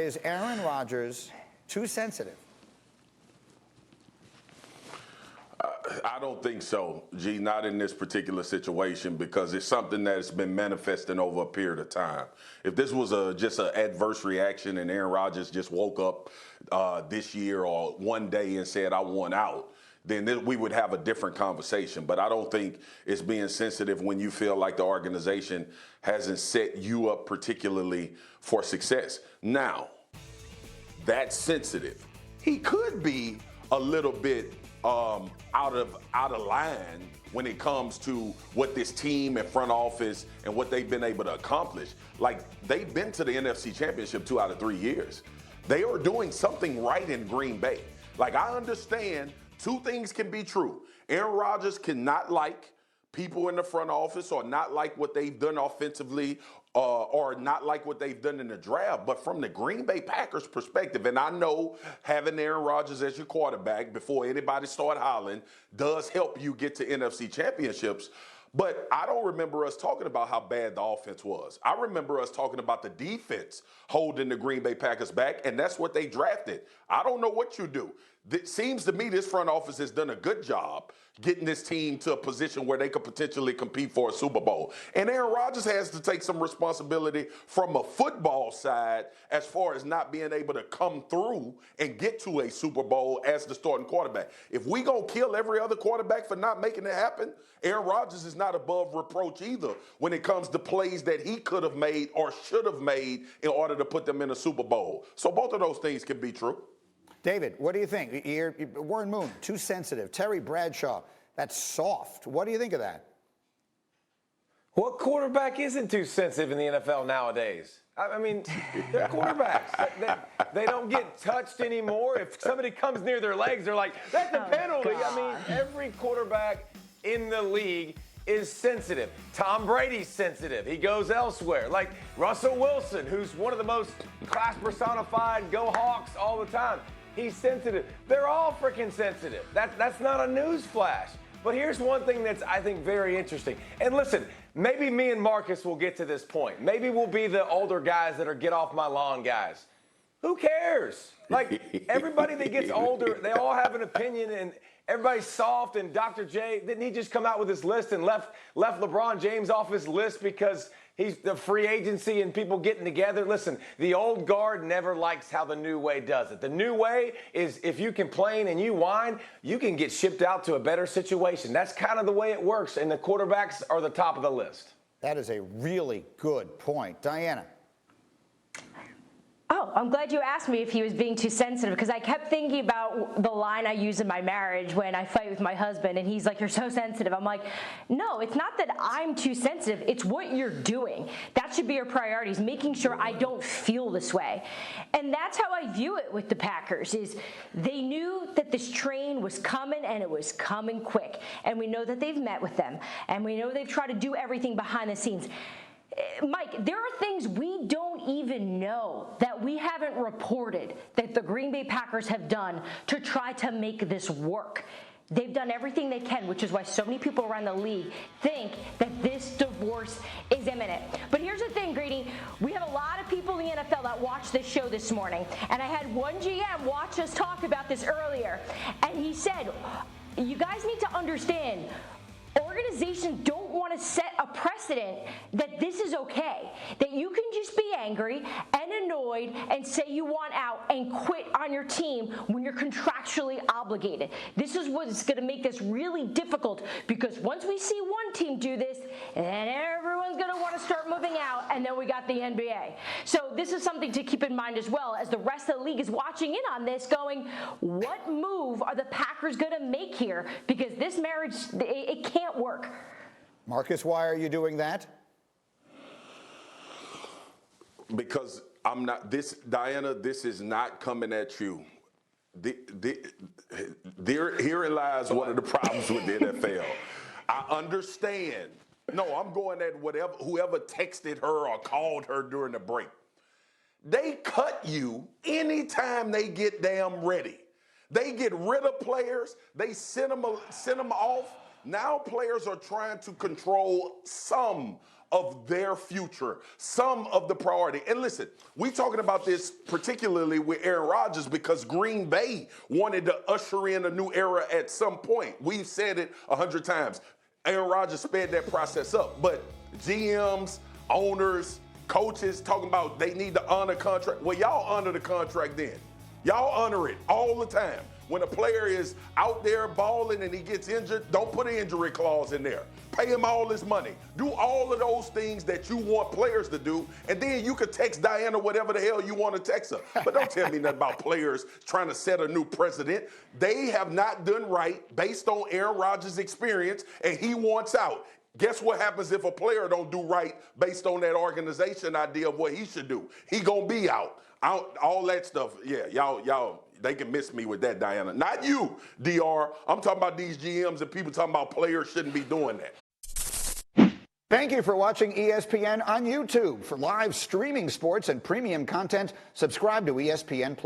is Aaron Rodgers too sensitive? I don't think so, G, not in this particular situation, because it's something that has been manifesting over a period of time. If this was just an adverse reaction and Aaron Rodgers just woke up this year or one day and said, I want out, then we would have a different conversation. But I don't think it's being sensitive when you feel like the organization hasn't set you up particularly for success. Now, that's sensitive. He could be a little bit out of line when it comes to what this team and front office and what they've been able to accomplish. Like, they've been to the NFC Championship 2 out of 3 years. They are doing something right in Green Bay. Like, I understand two things can be true. Aaron Rodgers cannot like people in the front office or not like what they've done offensively or not like what they've done in the draft. But from the Green Bay Packers perspective, and I know having Aaron Rodgers as your quarterback before anybody start hollering does help you get to NFC championships. But I don't remember us talking about how bad the offense was. I remember us talking about the defense holding the Green Bay Packers back, and that's what they drafted. I don't know what you do. It seems to me this front office has done a good job getting this team to a position where they could potentially compete for a Super Bowl. And Aaron Rodgers has to take some responsibility from a football side as far as not being able to come through and get to a Super Bowl as the starting quarterback. If we gonna kill every other quarterback for not making it happen, Aaron Rodgers is not above reproach either when it comes to plays that he could have made or should have made in order to put them in a Super Bowl. So both of those things can be true. David, what do you think? Warren Moon, too sensitive. Terry Bradshaw, that's soft. What do you think of that? What quarterback isn't too sensitive in the NFL nowadays? I mean, they're quarterbacks. They don't get touched anymore. If somebody comes near their legs, they're like, that's a penalty. I mean, every quarterback in the league is sensitive. Tom Brady's sensitive. He goes elsewhere. Like Russell Wilson, who's one of the most class personified, go Hawks all the time. He's sensitive. They're all freaking sensitive. That's not a news flash. But here's one thing that's, I think, very interesting. And listen, maybe me and Marcus will get to this point. Maybe we'll be the older guys that are get off my lawn guys. Who cares? Like, everybody that gets older, they all have an opinion, and everybody's soft. And Dr. J, didn't he just come out with his list and left LeBron James off his list because he's the free agency and people getting together? Listen, the old guard never likes how the new way does it. The new way is if you complain and you whine, you can get shipped out to a better situation. That's kind of the way it works, and the quarterbacks are the top of the list. That is a really good point. Dianna. Oh, I'm glad you asked me if he was being too sensitive, because I kept thinking about the line I use in my marriage when I fight with my husband, and he's like, you're so sensitive. I'm like, no, it's not that I'm too sensitive. It's what you're doing. That should be your priorities, making sure I don't feel this way. And that's how I view it with the Packers, is they knew that this train was coming, and it was coming quick. And we know that they've met with them, and we know they've tried to do everything behind the scenes. Mike, there are things we don't even know that we haven't reported that the Green Bay Packers have done to try to make this work. They've done everything they can, which is why so many people around the league think that this divorce is imminent. But here's the thing, Greedy. We have a lot of people in the NFL that watched this show this morning. And I had one GM watch us talk about this earlier. And he said, you guys need to understand, organizations don't want to set a precedent that this is okay, that you can just be angry and annoyed and say you want out and quit on your team when you're contractually obligated. This is what's going to make this really difficult, because once we see one team do this, then everyone's going to want to start moving out, and then we got the NBA. So this is something to keep in mind as well, as the rest of the league is watching in on this, going, what move are the Packers going to make here? Because this marriage, it can't work. Marcus, why are you doing that? Because I'm not, Dianna, this is not coming at you. Herein lies one of the problems with the NFL. I understand. No, I'm going at whoever texted her or called her during the break. They cut you anytime they get damn ready. They get rid of players. They send them off. Now players are trying to control some of their future, some of the priority. And listen, we talking about this particularly with Aaron Rodgers because Green Bay wanted to usher in a new era at some point. We've said it 100 times. Aaron Rodgers sped that process up. But GMs, owners, coaches talking about they need to honor contract. Well, y'all honor the contract then. Y'all honor it all the time. When a player is out there balling and he gets injured, don't put an injury clause in there. Pay him all his money. Do all of those things that you want players to do, and then you could text Dianna whatever the hell you want to text her. But don't tell me nothing about players trying to set a new precedent. They have not done right based on Aaron Rodgers' experience, and he wants out. Guess what happens if a player don't do right based on that organization idea of what he should do? He gonna be out. All that stuff. Yeah, y'all. They can miss me with that, Dianna. Not you, DR. I'm talking about these GMs and people talking about players shouldn't be doing that. Thank you for watching ESPN on YouTube. For live streaming sports and premium content, subscribe to ESPN+.